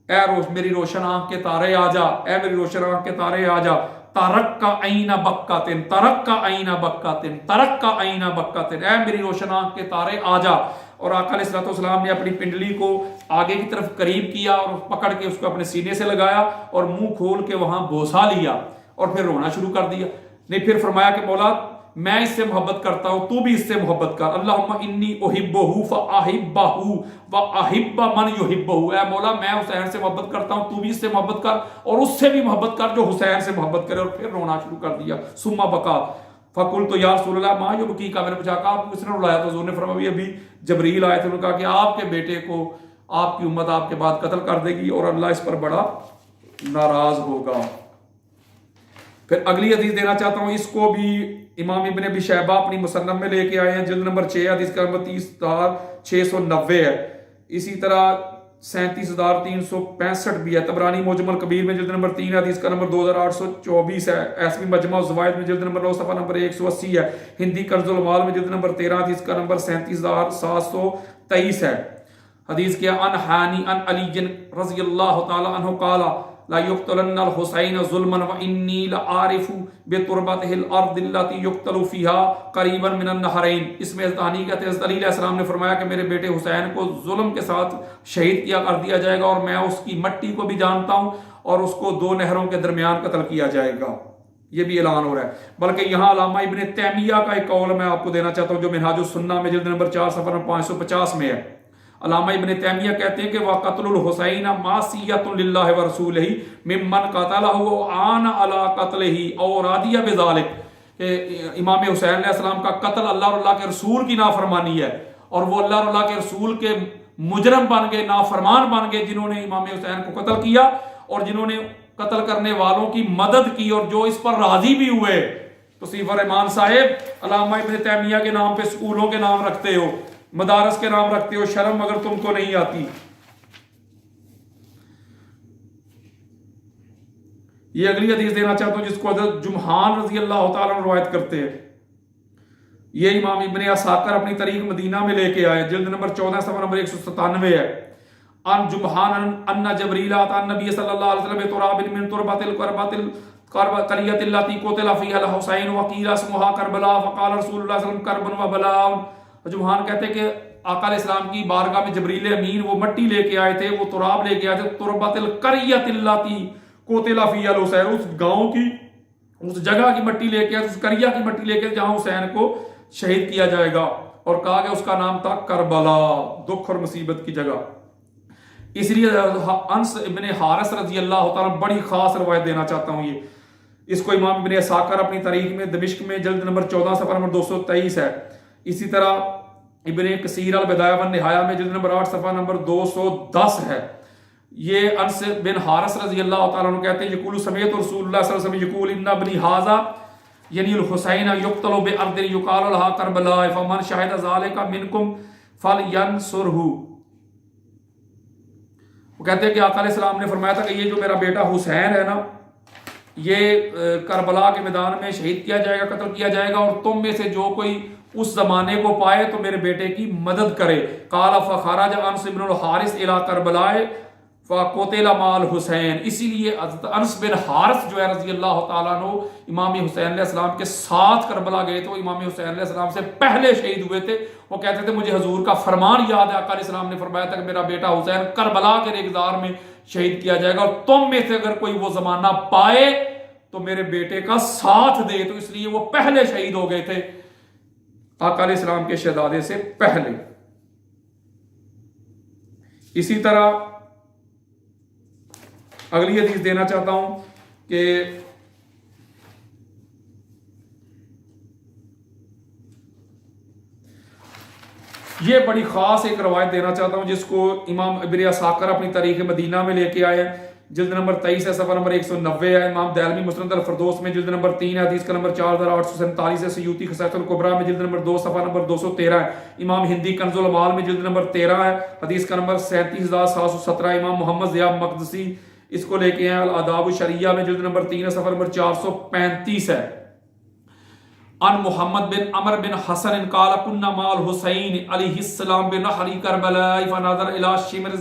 اے میری روشن آنکھ کے تارے آ جا، اے میری روشن آنکھ کے تارے آ جا، ترک کا عین بکاتن، ترک کا عین بکاتن، ترک کا عین بکاتن، اے میری روشن آنکھ کے تارے آ جا۔ اور آقا علیہ السلام نے اپنی پنڈلی کو آگے کی طرف قریب کیا اور پکڑ کے اس کو اپنے سینے سے لگایا اور منہ کھول کے وہاں بوسا لیا اور پھر رونا شروع کر دیا۔ نے پھر فرمایا کہ مولا میں اس سے محبت کرتا ہوں تو بھی اس سے محبت کر. اللہم انی احبہ فاحبہ واحب من یحبہ. اے مولا میں حسین سے محبت کرتا ہوں تو بھی اس سے محبت کر اور اس سے بھی محبت کر جو حسین سے محبت کرے. اور پھر رونا شروع کر دیا. ثم بکا فقلت یا رسول اللہ ما یبکیک. میں نے پوچھا کہ آپ کو کس نے رلایا؟ تو حضور نے فرمایا ابھی جبریل آئے تھے. انہوں نے کہا کہ آپ کے بیٹے کو آپ کی امت آپ کے بعد قتل کر دے گی اور اللہ اس پر بڑا ناراض ہوگا. پھر اگلی حدیث دینا چاہتا ہوں, اس کو بھی امام ابن ابی شیبہ اپنی مصنف میں لے کے آئے ہیں. جلد نمبر 6 حدیث کا نمبر 30,690 ہے. اسی طرح 37,365 بھی ہے. طبرانی معجم الکبیر میں جلد نمبر 3 حدیث کا نمبر 2,824 ہے. ایسوی مجمع الزوائد میں جلد نمبر 9 صفحہ نمبر 180 ہے. ہندی کنز المال میں جلد نمبر 13 حدیث کا نمبر 37,723 ہے. حدیث کیا ان حانی ان علی رضی اللہ تعالی عنہ قال لا يقتلن الحسین ظلما وانی لعارف بتربته الارض التي يقتل فيها قریبا من النہرین. اس میں حضرت کہتے ہیں حضرت علی علیہ السلام نے فرمایا کہ میرے بیٹے حسین کو ظلم کے ساتھ شہید کیا کر دیا جائے گا اور میں اس کی مٹی کو بھی جانتا ہوں اور اس کو 2 نہروں کے درمیان قتل کیا جائے گا. یہ بھی اعلان ہو رہا ہے. بلکہ یہاں علامہ ابن تیمیہ کا ایک قول میں آپ کو دینا چاہتا ہوں جو منہاج السنہ میں جلد نمبر 4 صفحہ نمبر 550 میں ہے. علامہ ابن تیمیہ کہتے ہیں کہ وَقَتْلُ الْحُسَيْنَ مَعْصِيَّةٌ لِلَّهِ وَرَسُولِهِ مِمَّنْ قَتَلَهُ وَعَانَ عَلَىٰ قَتْلِهِ أَوْ رَاضِيَ بِذَلِكَ. کہ امام حسین علیہ السلام کا قتل اللہ اور اللہ کے رسول کی نافرمانی ہے اور وہ اللہ اور اللہ کے رسول کے مجرم بن گئے, نافرمان بن گئے جنہوں نے امام حسین کو قتل کیا اور جنہوں نے قتل کرنے والوں کی مدد کی اور جو اس پر راضی بھی ہوئے. تو سیف الرحمان صاحب علامہ ابن تیمیہ کے نام پہ سکولوں کے نام رکھتے ہو, مدارس کے نام رکھتے ہو, شرم اگر تم کو نہیں آتی. یہ اگلی حدیث دینا چاہتا ہوں جس کو حضرت جمحان رضی اللہ تعالیٰ روایت کرتے ہیں. یہ امام ابن عساکر اپنی تاریخ مدینہ میں لے کے آئے, جلد نمبر 14 صفحہ نمبر 197 ہے. ان جمحان ان جبریل اتى النبي صلی اللہ علیہ وسلم بتراب من تربۃ القرية التي قتل فيها الحسين وقيل اسمها کربلا فقال رسول اللہ صلی اللہ علیہ وسلم کرب وبلاء. جمحان کہتے ہیں کہ آقا علیہ السلام کی بارگاہ میں جبریل امین وہ مٹی لے کے آئے تھے, وہ تراب لے کے آئے تھے. تربۃ القرية التي قتل فيها الحسين, اس گاؤں کی اس جگہ کی مٹی لے کے, اس قریہ کی مٹی لے کے جہاں حسین کو شہید کیا جائے گا, اور کہا کہ اس کا نام تھا کربلا, دکھ اور مصیبت کی جگہ. اس لیے انس ابن حارث رضی اللہ تعالیٰ بڑی خاص روایت دینا چاہتا ہوں. یہ اس کو امام ابن عساکر اپنی تاریخ میں دمشق میں جلد نمبر 14 صفحہ نمبر 223 ہے. اسی طرح ابن کثیر البدایہ والنہایہ میں جلد نمبر 8 صفحہ نمبر 210 ہے. یہ انس بن حارث رضی اللہ تعالیٰ عنہ کہتے ہیں یقول سمیعت رسول اللہ صلی اللہ علیہ وسلم یقول ان ابنی ھذا یعنی الحسین یقتل بارض یقال لها کربلا فمن شهد ذلك منکم فلینصرہ. وہ کہتے ہیں کہ آقا علیہ السلام نے فرمایا تھا کہ یہ جو میرا بیٹا حسین ہے نا, یہ کربلا کے میدان میں شہید کیا جائے گا, قتل کیا جائے گا, اور تم میں سے جو کوئی اس زمانے کو پائے تو میرے بیٹے کی مدد کرے. قال فخرج انس بن الحارث الى کربلا فقتل مع الحسین. اسی لیے انس بن حارث جو ہے رضی اللہ تعالیٰ عنہ امام حسین علیہ السلام کے ساتھ کربلا گئے تھے. وہ امام حسین علیہ السلام سے پہلے شہید ہوئے تھے. وہ کہتے تھے مجھے حضور کا فرمان یاد ہے, آقا علیہ السلام نے فرمایا تھا کہ میرا بیٹا حسین کربلا کے ریگزار میں شہید کیا جائے گا, اور تم میں سے اگر کوئی وہ زمانہ پائے تو میرے بیٹے کا ساتھ دے. تو اس لیے وہ پہلے شہید ہو گئے تھے آقا علیہ السلام کے شہادے سے پہلے. اسی طرح اگلی حدیث دینا چاہتا ہوں کہ یہ بڑی خاص ایک روایت دینا چاہتا ہوں جس کو امام ابن عساکر اپنی تاریخ مدینہ میں لے کے آئے, جلد نمبر 23 ہے, صفحہ نمبر 190 ہے. امام دہلوی مسند الفردوس میں جلد نمبر 3 ہے, حدیث کا نمبر 4847 ہے. سیوطی خصائص الکبریٰ میں جلد نمبر 2 صفحہ نمبر 213 ہے. امام ہندی کنز المال میں جلد نمبر 13 ہے, حدیث کا نمبر 37717. امام محمد ضیاء مقدسی اس کو لے کے ہیں الآداب الشریعہ میں جلد نمبر 3 ہے, صفحہ نمبر 435 ہے. ان محمد بن عمر بن حسن قال كنا مع الحسين عليه السلام بنحر كربلاء فنظر الى شمر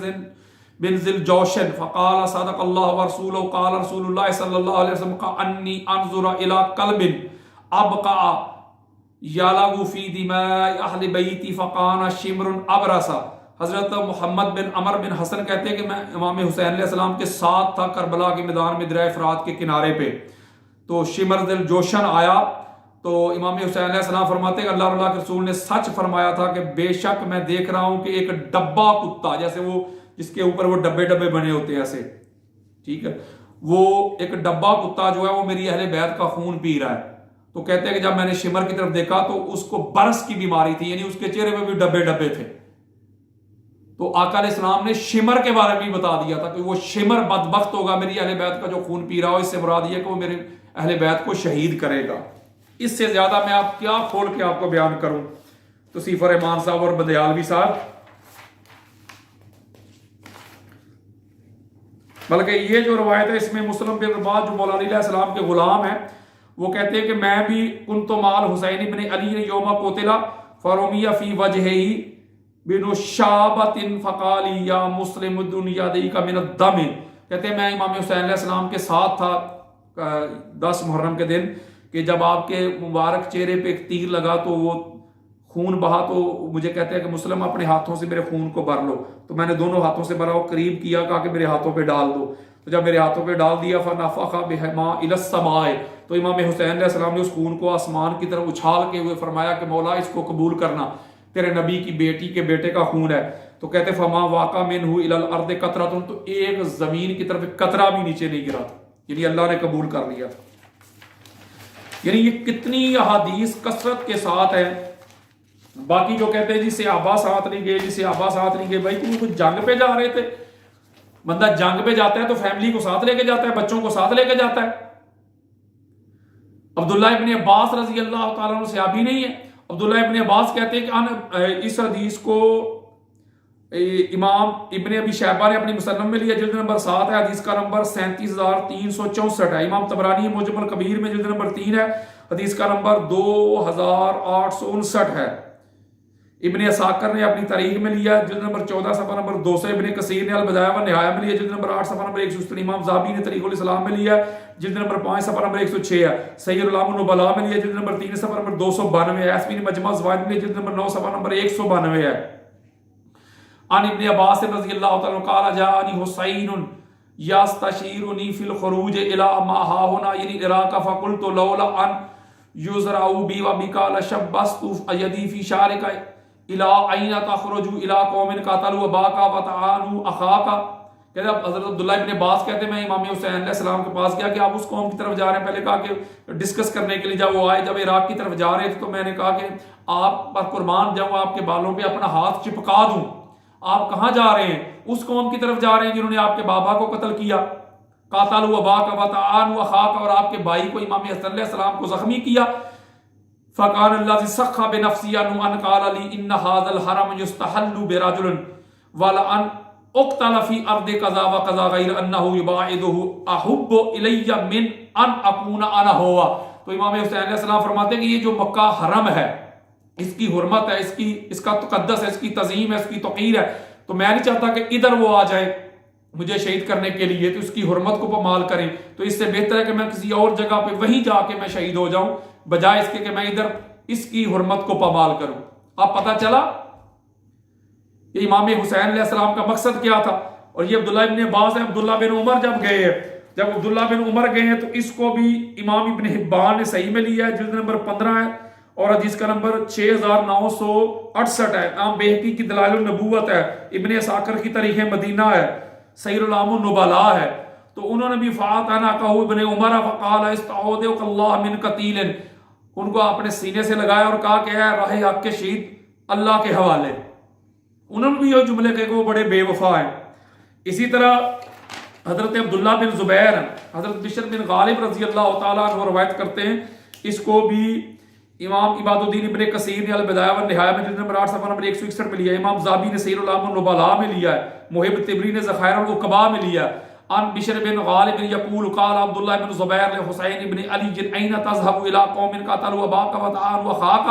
بن ذي الجوشن فقال صدق الله ورسوله قال رسول الله صلى الله عليه وسلم كأني انظر الى قلب ابقع يلغ في دماء اهل بيتي فقال شمر ابرص. حضرت محمد بن عمر بن حسن کہتے ہیں کہ میں امام حسین علیہ السلام کے ساتھ تھا کربلا کے میدان میں دریائے فرات کے کنارے پہ. تو شمر ذی الجوشن آیا تو امام حسین علیہ السلام فرماتے ہیں کہ اللہ اللہ کے رسول نے سچ فرمایا تھا کہ بے شک میں دیکھ رہا ہوں کہ ایک ڈبا کتا، جیسے وہ جس کے اوپر وہ ڈبے ڈبے بنے ہوتے ہیں ایسے، ٹھیک ہے، وہ ایک ڈبا کتا جو ہے وہ میری اہل بیت کا خون پی رہا ہے۔ تو کہتے ہیں کہ جب میں نے شمر کی طرف دیکھا تو اس کو برس کی بیماری تھی، یعنی اس کے چہرے پہ بھی ڈبے ڈبے تھے۔ تو آقا علیہ السلام نے شمر کے بارے میں بتا دیا تھا کہ وہ شمر بدبخت ہوگا میری اہل بیت کا جو خون پی رہا ہو، اس سے مراد یہ کہ وہ میرے اہل بیت کو شہید کرے گا۔ اس سے زیادہ میں آپ کیا کھول کے آپ کو بیان کروں۔ تو سیف الرحمان صاحب اور بدیالوی صاحب، بلکہ یہ جو روایت ہے اس میں مسلم بن رباح جو مولا علی علیہ السلام کے غلام ہیں، وہ کہتے ہیں کہ میں بھی کنت مال حسین ابن علی یوم قتل فرمیہ فی وجہہ بن شابۃ فقال یا مسلم الدنیا دیک من الدم۔ کہتے ہیں میں امام حسین علیہ السلام کے ساتھ تھا 10 محرم کے دن کہ جب آپ کے مبارک چہرے پہ ایک تیر لگا تو وہ خون بہا، تو مجھے کہتے ہیں کہ مسلم اپنے ہاتھوں سے میرے خون کو بھر لو۔ تو میں نے دونوں ہاتھوں سے بھرا، وہ قریب کیا، کہا کہ میرے ہاتھوں پہ ڈال دو۔ تو جب میرے ہاتھوں پہ ڈال دیا فنفخ بہما الی السماء، تو امام حسین علیہ السلام نے اس خون کو آسمان کی طرف اچھال کے ہوئے فرمایا کہ مولا اس کو قبول کرنا، تیرے نبی کی بیٹی کے بیٹے کا خون ہے۔ تو کہتے فما واقع منہ الی الارض قطرۃ، تو ایک زمین کی طرف قطرہ بھی نیچے نہیں گرا تھا، یعنی اللہ نے قبول کر لیا تھا۔ یعنی یہ کتنی احادیث کثرت کے ساتھ ہے۔ باقی جو کہتے ہیں جی صحابہ ساتھ نہیں گئے، جی صحابہ ساتھ نہیں گئے، بھائی تم کچھ جنگ پہ جا رہے تھے؟ بندہ جنگ پہ جاتا ہے تو فیملی کو ساتھ لے کے جاتا ہے، بچوں کو ساتھ لے کے جاتا ہے۔ عبداللہ ابن عباس رضی اللہ تعالیٰ عنہ صحابی نہیں ہے۔ عبداللہ ابن عباس کہتے ہیں کہ اس حدیث کو امام ابن ابی شیبہ نے اپنی مصنف میں لیا، جلد نمبر 7 ہے، حدیث کا نمبر 37364 ہے۔ امام طبرانی معجم الکبیر میں جلد نمبر 3 ہے، حدیث کا نمبر 2859 ہے۔ ابن اساکر نے اپنی تاریخ میں لیا جلد نمبر 14 صفحہ نمبر 200، ابن کثیر نے البدایہ و نہایہ میں لیا جلد نمبر 8 صفحہ نمبر 170، امام ذہبی نے تاریخ الاسلام میں لیا جلد نمبر 5 صفحہ نمبر 106 ہے، سیر اعلام النبلاء میں لیا جلد نمبر 3 صفحہ نمبر 292 ہے، ایسمی نے مجمع الزوائد میں جلد نمبر 9 صفحہ نمبر 192 ہے۔ عن ابن عباس رضی اللہ تعالیٰ عنہ قال جاءنی حسین یستشیرنی فی الخروج الی ما ہاہنا یعنی عراق فقلت لولا ان یزرعوا بی و بک لشبست یدی فی شعرک الی این تخرج الی قوم قاتلوا اباک وطعنوا اخاک۔ کہتے ہیں حضرت عبداللہ ابن عباس کہتے ہیں میں امام حسین علیہ السلام کے پاس گیا کہ آپ اس قوم کی طرف جا رہے ہیں، پہلے کہا کہ ڈسکس کرنے کے لیے، جب وہ آئے جب عراق کی طرف جا رہے تھے تو میں نے کہا کہ آپ پر قربان جاؤں، آپ کے بالوں پہ اپنا ہاتھ چپکا دوں، آپ کہاں جا رہے ہیں؟ اس قوم کی طرف جا رہے ہیں جنہوں نے آپ کے بابا کو قتل کیا، قاتلوا اباک وطعنوا اخاک، اور آپ کے بھائی کو امام حسن علیہ السلام کو زخمی کیا۔ فقال الذي سخ بنفسي ان قال لي ان هذا الحرم يستحل برجل ولان اقتل في ارض كذا وكذا غير انه يباعده احب الي من ان اكون انا هو۔ تو امام حسین علیہ السلام فرماتے ہیں کہ یہ جو مکہ حرم ہے، اس کی حرمت ہے، اس کا تقدس ہے، اس کی تعظیم ہے، اس کی توقیر ہے، تو میں نہیں چاہتا کہ ادھر وہ آ جائے مجھے شہید کرنے کے لیے، تو اس کی حرمت کو پامال کریں، تو اس سے بہتر ہے کہ میں کسی اور جگہ پہ وہیں جا کے میں شہید ہو جاؤں، بجائے اس کے کہ میں ادھر اس کی حرمت کو پامال کروں۔ اب پتہ چلا یہ امام حسین علیہ السلام کا مقصد کیا تھا۔ اور یہ عبداللہ ابن عباس ہے، عبداللہ بن عمر جب عبداللہ بن عمر گئے ہیں تو اس کو بھی امام ابن حبان نے صحیح میں لیا ہے، جلد نمبر 15 ہے، اور حدیث کا نمبر 6968 ہے۔ امام بہقی کی دلائل النبوت ہے، ابن اساکر کی تاریخ مدینہ ہے، سیر اعلام النبلاء ہے۔ تو انہوں نے بھی فاطنہ کہو ابن عمر فقال استعوذک اللہ من قتیل، ان کو اپنے سینے سے لگایا اور کہا کہ اے راہ حق کے شہید اللہ کے حوالے۔ انہوں نے بھی یہ جملے کہے کہ وہ بڑے بے وفا ہیں۔ اسی طرح حضرت عبداللہ بن زبیر، حضرت بشر بن غالب رضی اللہ تعالیٰ عنہ روایت کرتے ہیں، اس کو بھی امام عباد الدین ابن کثیر نے البدایہ والنہایہ میں جلد نمبر 8 صفحہ نمبر 161 میں لیا ہے، امام ذہبی نے سیر اعلام النبلاء میں لیا ہے، محب طبری نے ذخائر العقبہ میں لیا ہے۔ عن بشر بن غالب یقول قال عبداللہ بن زبیر لحسین بن علی این تذهب الى قوم قاتلوا اباک وطعنوا اخاک۔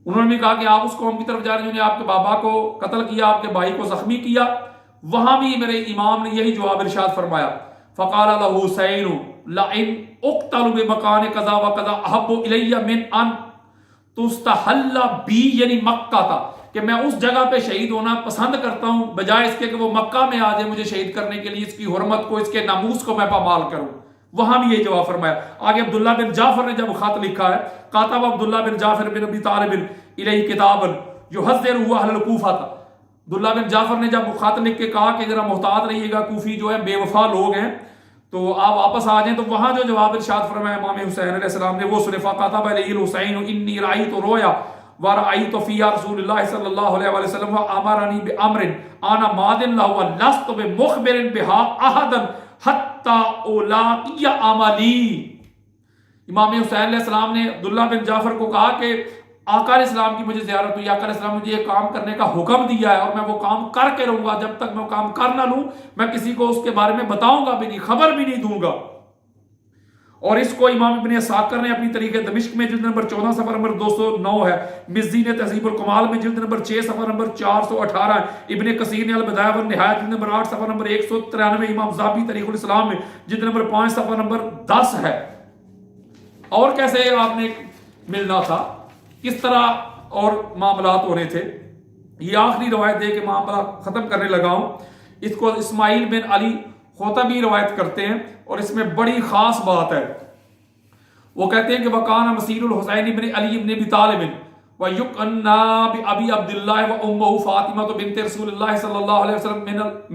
انہوں نے بھی کہا کہ آپ اس قوم کی طرف جا رہے ہیں جنہوں نے آپ کے بابا کو قتل کیا، آپ کے بھائی کو زخمی کیا۔ وہاں بھی میرے امام نے یہی جواب ارشاد فرمایا، فقال له حسین لئن اقتل بمکان کذا وکذا احب الی من ان تستحل بی، یعنی مکہ تھا کہ میں اس جگہ پہ شہید ہونا پسند کرتا ہوں بجائے اس کے کہ وہ مکہ میں آ جائے مجھے شہید کرنے کے لیے، اس کی حرمت کو، اس کے ناموس کو میں پامال کروں۔ وہاں بھی یہ جواب فرمایا. آگے عبداللہ بن جعفر نے جب خط لکھا ہے، کاتب عبداللہ بن جعفر بن ابی طالب الیہ کتابا یحذرہ اہل الکوفہ تھا. عبداللہ بن جعفر نے جب خط لکھ کے کہا کہ ذرا محتاط رہیے گا، کوفی جو ہے بے وفا لوگ ہیں، تو آپ واپس آ جائیں. تو وہاں جو جواب ارشاد فرمایا امام حسین علیہ السلام نے وہ سنے، فَكَتَبَ إِلَيْهِ الْحُسَيْنُ إِنِّي رَأَيْتُ رُؤْيَا وَرَأَيْتُ فِيهَا رسول اللہ صلی اللہ علیہ وسلم وَأَمَرَنِي بِأَمْرٍ أَنَا مَاضٍ لَهُ وَلَسْتُ بِمُخْبِرٍ بِهَا أَحَدًا حَتَّى أُلَاقِيَ عَمَلِي. امام حسین علیہ السلام نے عبداللہ بن جعفر کو کہا کہ آقا علیہ السلام کی مجھے زیارت ہوئی، آقا علیہ السلام نے مجھے یہ کام کرنے کا حکم دیا ہے اور میں وہ کام کر کے رہوں گا. جب تک میں وہ کام کر نہ لوں میں کسی کو اس کے بارے میں بتاؤں گا بھی نہیں، خبر بھی نہیں دوں گا. اور اس کو امام ابن اسحاق نے اپنی تاریخ دمشق میں جلد نمبر 14 صفحہ نمبر 209 ہے، مزی نے تہذیب الکمال میں جلد نمبر 6 صفحہ نمبر 418 ہے، ابن کثیر نے البدایہ والنہایہ جلد نمبر 8 صفحہ نمبر 193، امام ذہبی تاریخ الاسلام میں جلد نمبر 5 صفحہ نمبر 10 ہے. اور کیسے آپ نے ملنا تھا، کس طرح اور معاملات ہونے تھے. یہ آخری روایت ہے کہ معاملہ ختم کرنے لگا ہوں. اس کو اسماعیل بن علی خوطبی روایت کرتے ہیں اور اس میں بڑی خاص بات ہے. وہ کہتے ہیں کہ وَقَانَ مَسِيرُ الْحُسَيْنِ بن علی بن ابی طالب وَيُقَنَّا بِأَبِي عَبْدِ اللَّهِ وَأُمُّهُ فَاطِمَةُ بنت رسول اللہ صلی اللہ علیہ وسلم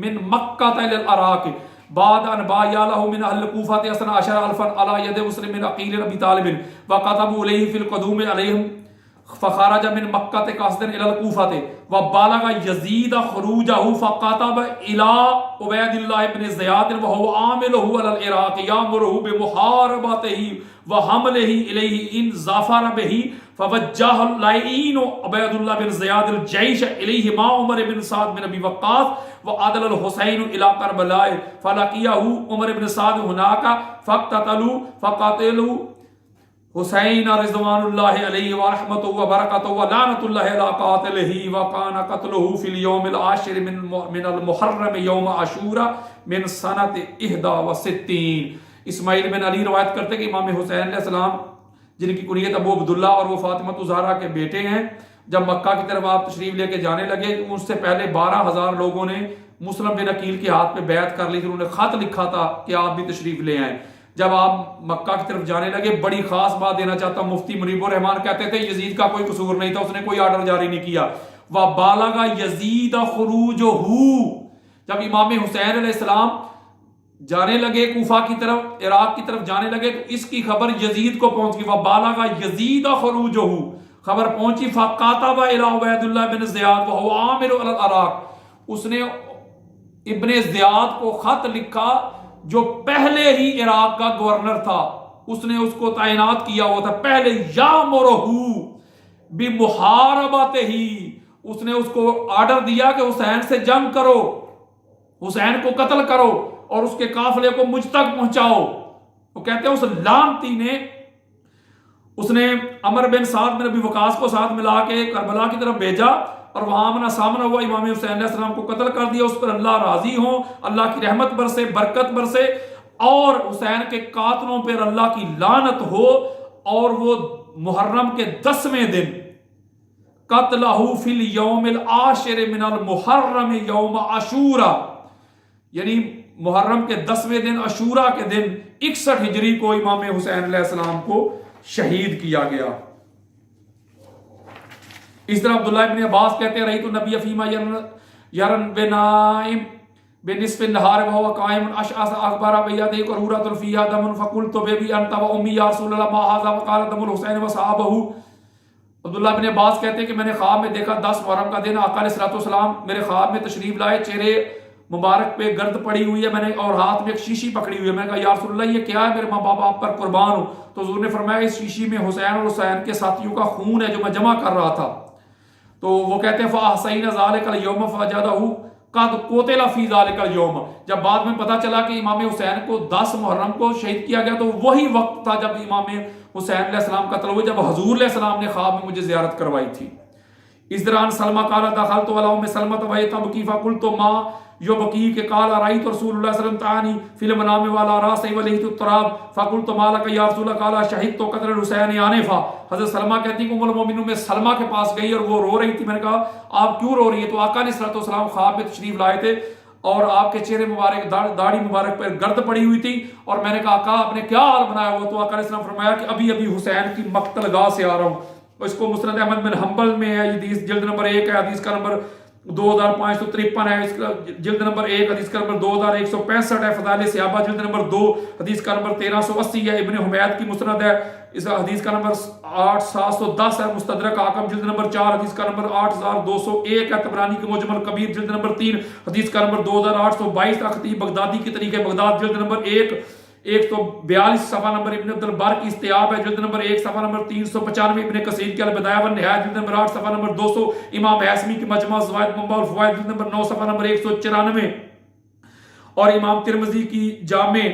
من مکہ إلى العراق بعد ان بایا له من اهل الكوفة 12,000 على يد مسلم بن عقیل ابی طالب وكتبوا اليه في القدوم عليهم فخرج من مکہ قاصدا الى الكوفة وبالغ يزيد خروجه فكتب الى عبید اللہ بن زیاد وهو عامله على العراق يأمره بمحاربته وحمله اليه ان ظفر به فوجه اللعين عبید اللہ بن زیاد الجيش اليه مع عمر بن سعد بن ابی وقاص وعدل الحسین الى کربلاء فلقيه عمر بن سعد هناك فاقتتلوا فقتلوا حسین رضوان اللہ علیہ ورحمتہ وبرکاتہ ولعنۃ اللہ علی قاتلہ وکان قتلہ فی اليوم العاشر من المحرم یوم عاشوراء من سنۃ 61. اسماعیل بن علی روایت کرتے کہ امام حسین علیہ السلام جن کی کنیت ابو عبداللہ اور وہ فاطمہ زہرا کے بیٹے ہیں، جب مکہ کی طرف آپ تشریف لے کے جانے لگے اس سے پہلے 12,000 لوگوں نے مسلم بن عقیل کے ہاتھ پہ بیعت کر لی تھی. انہوں نے خط لکھا تھا کہ آپ بھی تشریف لے آئیں. جب آپ مکہ کی طرف جانے لگے، بڑی خاص بات دینا چاہتا ہوں، مفتی منیب الرحمان کہتے تھے یزید کا کوئی قصور نہیں تھا، اس نے کوئی آرڈر جاری نہیں کیا. وَبَالَغَ يَزِيدَ خُرُوجُهُ، جب امام حسین علیہ السلام جانے لگے کوفہ کی طرف، عراق کی طرف جانے لگے تو اس کی خبر یزید کو پہنچ گئی. وَبَالَغَ يَزِيدَ خُرُوجُهُ، خبر پہنچی. فَقَاتَبَ إِلَى عُبَيْدِ اللَّهِ بن زیاد وَهُوَ عَامِلُ عَلَى الْعِرَاقِ، اس نے ابن زیاد کو خط لکھا جو پہلے ہی عراق کا گورنر تھا، اس نے اس کو تعینات کیا ہوا تھا پہلے. یامرہ بمحاربتہ، اس نے اس کو آرڈر دیا کہ حسین سے جنگ کرو، حسین کو قتل کرو اور اس کے قافلے کو مجھ تک پہنچاؤ. وہ کہتے ہیں اس لعنتی نے اس نے عمر بن سعد بن ابی وقاص کو ساتھ ملا کے کربلا کی طرف بھیجا اور وہاں آمنا سامنا ہوا، امام حسین علیہ السلام کو قتل کر دیا. اس پر اللہ راضی ہوں، اللہ کی رحمت برسے، برکت برسے اور حسین کے قاتلوں پر اللہ کی لعنت ہو. اور وہ محرم کے 10ویں دن قتلہ فی الیوم العاشر من المحرم یوم عاشوراء، یعنی محرم کے 10ویں دن عاشوراء کے دن 61 ہجری کو امام حسین علیہ السلام کو شہید کیا گیا. اس طرح عبداللہ ابن عباس کہتے ہیں رأیت النبی فیما یرن بنائم بنصف النہار وهو قائم اشعث اخبار بیدہ قرورۃ فیہا دم فقلت بی انت و امی یا رسول اللہ ما ھذا وقال دم الحسین وصحابہ. عبداللہ ابن عباس کہتے ہیں کہ میں نے خواب میں دیکھا 10 محرم کا دن آقا علیہ السلام میرے خواب میں تشریف لائے، چہرے مبارک پہ گرد پڑی ہوئی ہے، میں نے اور ہاتھ میں ایک شیشی پکڑی ہوئی ہے. میں نے کہا یا رسول اللہ یہ کیا ہے؟ میرے ماں باپ آپ پر قربان ہوں. تو حضور نے فرمایا اس شیشی میں حسین اور حسین کے ساتھیوں کا خون ہے جو میں جمع کر رہا تھا. تو وہ کہتے ہیں فَأَحْسَيْنَ ذَلِكَ الْيَوْمَ فَوَجَدَهُ قَدْ قُتِلَ فِي ذَلِكَ الْيَوْمَ. جب بعد میں پتہ چلا کہ امام حسین کو 10 محرم کو شہید کیا گیا تو وہی وقت تھا جب امام حسین علیہ السلام قتل ہوئے، جب حضور علیہ السلام نے خواب میں مجھے زیارت کروائی تھی. اس دوران سلمہ قال دخلت علی ام سلمہ وهي تبكي فقلت ما يبكيك قال رأيت رسول الله صلى الله عليه وسلم تعني في المنام وعلى رأسه وليت التراب فقلت ما لك يا رسول الله قال شهدت قتل الحسين آنفا. حضرت سلمہ کہتی ہیں کہ ام المؤمنین میں سلمہ کے پاس گئی اور وہ رو رہی تھی. میں نے کہا آپ کیوں رو رہی ہے؟ تو آقا علیہ الصلوۃ والسلام خواب میں تشریف لائے تھے، اور آپ کے چہرے مبارک داڑھی مبارک پر گرد پڑی ہوئی تھی، اور میں نے کہا آقا آپ نے کیا حال بنایا ہوا؟ تو آقا علیہ السلام فرمایا کہ ابھی ابھی حسین کی مقتل گاہ سے آ رہا ہوں۔ اس کو مسند احمد بن حنبل میں ہے، حدیث جلد نمبر 1 ہے، حدیث کا نمبر 2553 ہے، اس کا جلد نمبر 1 حدیث کا نمبر 2165 ہے، فضائل صحابہ جلد نمبر 2 حدیث کا نمبر 1380 ہے، ابن حمید کی مسند ہے، اس کا حدیث کا نمبر 8710 ہے، مستدرک حاکم جلد نمبر 4 حدیث کا نمبر 8201 ہے، طبرانی کی معجم الکبیر جلد نمبر 3 حدیث کا نمبر 2822 ہے، خطیب بغدادی کی طریق بغداد جلد نمبر 142 صفحہ نمبر ابن عبد البر کی استیاب ہے جلد نمبر 1 صفحہ نمبر 395، ابن کثیر کی البدایہ والنہایہ جلد نمبر 8 صفحہ نمبر 200، امام حیثمی کی مجمع الزوائد منبع الفوائد جلد نمبر 9 صفحہ نمبر 194، اور امام ترمذی کی جامع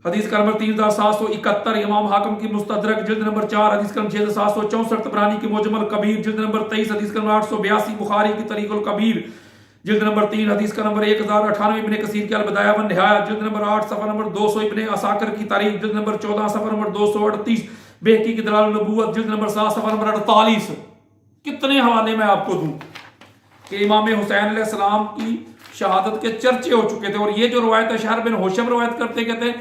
حدیث کا نمبر 3771، امام حاکم کی مستدرک جلد نمبر 4 حدیث کا نمبر 6764، طبرانی کی معجم الکبیر جلد نمبر 23 حدیث کا نمبر 882، بخاری کی طریق الکبیر جلد نمبر 3 حدیث کا نمبر 1098، ابن کثیر کی البدایہ والنہایہ جلد نمبر 8 صفحہ نمبر 200، ابن عساکر کی تاریخ جلد نمبر 14 صفحہ نمبر 238، بہقی کی دلائل النبوت جلد نمبر 7 صفحہ نمبر 48۔ کتنے حوالے میں آپ کو دوں کہ امام حسین علیہ السلام کی شہادت کے چرچے ہو چکے تھے۔ اور یہ جو روایت ہے شہر بن ہوشم روایت کرتے کہتے ہیں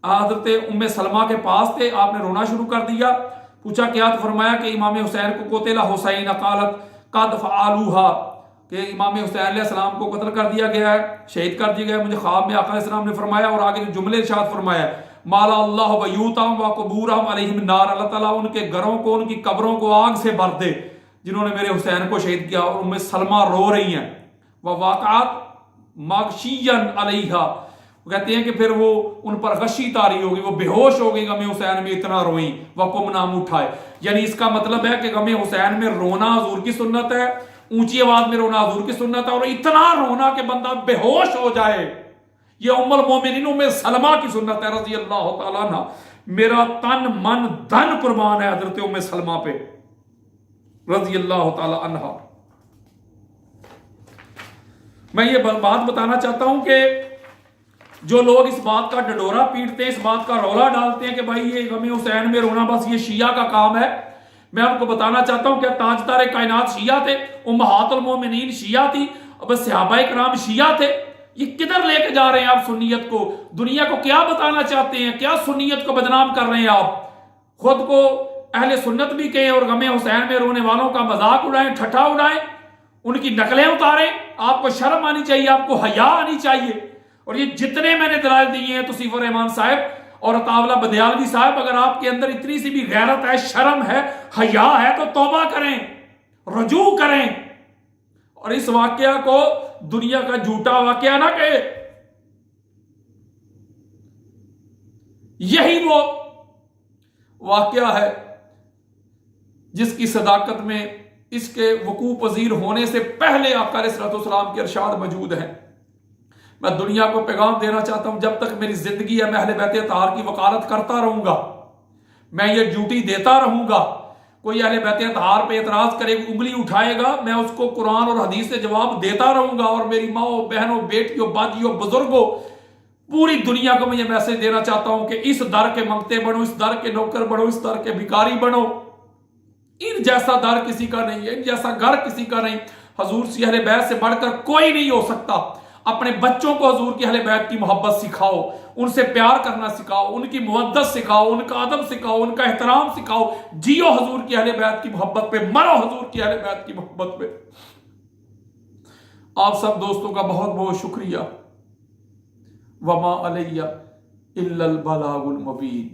حضرت ام سلمہ کے پاس تھے، آپ نے رونا شروع کر دیا، پوچھا کیا؟ تو فرمایا کہ امام حسین کو قتل حسین قالت قد فعلوها، کہ امام حسین علیہ السلام کو قتل کر دیا گیا ہے، شہید کر دیا گیا ہے۔ مجھے خواب میں آقا علیہ السلام نے فرمایا، اور آگے جملے ارشاد فرمایا مالا اللہ بیوتہم وقبورہم علیہم نار، اللہ تعالیٰ ان کے گھروں کو ان کی قبروں کو آگ سے بھر دے جنہوں نے میرے حسین کو شہید کیا۔ اور ام سلمہ رو رہی ہیں، وواقعات مغشیا علیہا، وہ کہتے ہیں کہ پھر وہ ان پر غشی طاری ہوگی، وہ بے ہوش ہو گئی، غم حسین میں اتنا روئیں، وقمنا منہ اٹھائے۔ یعنی اس کا مطلب ہے کہ غم حسین میں رونا حضور کی سنت ہے، اونچی آواز میں رونا حضور کی سنت ہے، اور اتنا رونا کہ بندہ بے ہوش ہو جائے، یہ ام المومنین ام سلمہ کی سنت ہے رضی اللہ تعالیٰ عنہ۔ میرا تن من دھن قربان ہے حضرت ام سلمہ پہ رضی اللہ تعالیٰ عنہ۔ میں یہ بات بتانا چاہتا ہوں کہ جو لوگ اس بات کا ڈڈورا پیٹتے ہیں، اس بات کا رولا ڈالتے ہیں کہ بھائی یہ غم حسین میں رونا بس یہ شیعہ کا کام ہے، میں آپ کو بتانا چاہتا ہوں کہ تاجدار کائنات شیعہ تھے، امہات المومنین شیعہ تھی، اب صحابہ کرام شیعہ تھے۔ یہ کدھر لے کے جا رہے ہیں آپ سنیت کو؟ دنیا کو کیا بتانا چاہتے ہیں؟ کیا سنیت کو بدنام کر رہے ہیں آپ؟ خود کو اہل سنت بھی کہیں اور غم حسین میں رونے والوں کا مذاق اڑائیں، ٹھٹھا اڑائیں، ان کی نقلیں اتاریں۔ آپ کو شرم آنی چاہیے، آپ کو حیا آنی چاہیے۔ اور یہ جتنے میں نے دلائل دیے ہیں توصیف الرحمان صاحب اور عطاءاللہ بدیالوی صاحب، اگر آپ کے اندر اتنی سی بھی غیرت ہے، شرم ہے، حیا ہے تو توبہ کریں، رجوع کریں، اور اس واقعہ کو دنیا کا جھوٹا واقعہ نہ کہے۔ یہی وہ واقعہ ہے جس کی صداقت میں اس کے وقوع پذیر ہونے سے پہلے آقا علیہ الصلوۃ والسلام کے ارشاد موجود ہیں۔ میں دنیا کو پیغام دینا چاہتا ہوں، جب تک میری زندگی ہے میں اہل بیت اطہار کی وکالت کرتا رہوں گا، میں یہ ڈیوٹی دیتا رہوں گا۔ کوئی اہل بیت اطہار پہ اعتراض کرے، انگلی اٹھائے گا، میں اس کو قرآن اور حدیث سے جواب دیتا رہوں گا۔ اور میری ماؤں، بہنوں، بیٹیوں، باجیوں، بزرگوں، پوری دنیا کو میں یہ میسج دینا چاہتا ہوں کہ اس در کے منگتے بنو، اس در کے نوکر بنو، اس در کے بھکاری بنو۔ ان جیسا در کسی کا نہیں ہے، ان جیسا گھر کسی کا نہیں۔ حضور سے اہل بیت سے بڑھ کر کوئی نہیں ہو سکتا۔ اپنے بچوں کو حضور کی اہل بیت کی محبت سکھاؤ، ان سے پیار کرنا سکھاؤ، ان کی مودت سکھاؤ، ان کا ادب سکھاؤ، ان کا احترام سکھاؤ۔ جیو حضور کی اہل بیت کی محبت پہ، مرو حضور کی اہل بیت کی محبت پہ۔ آپ سب دوستوں کا بہت بہت شکریہ۔ وما علیہ الا البلاغ المبین۔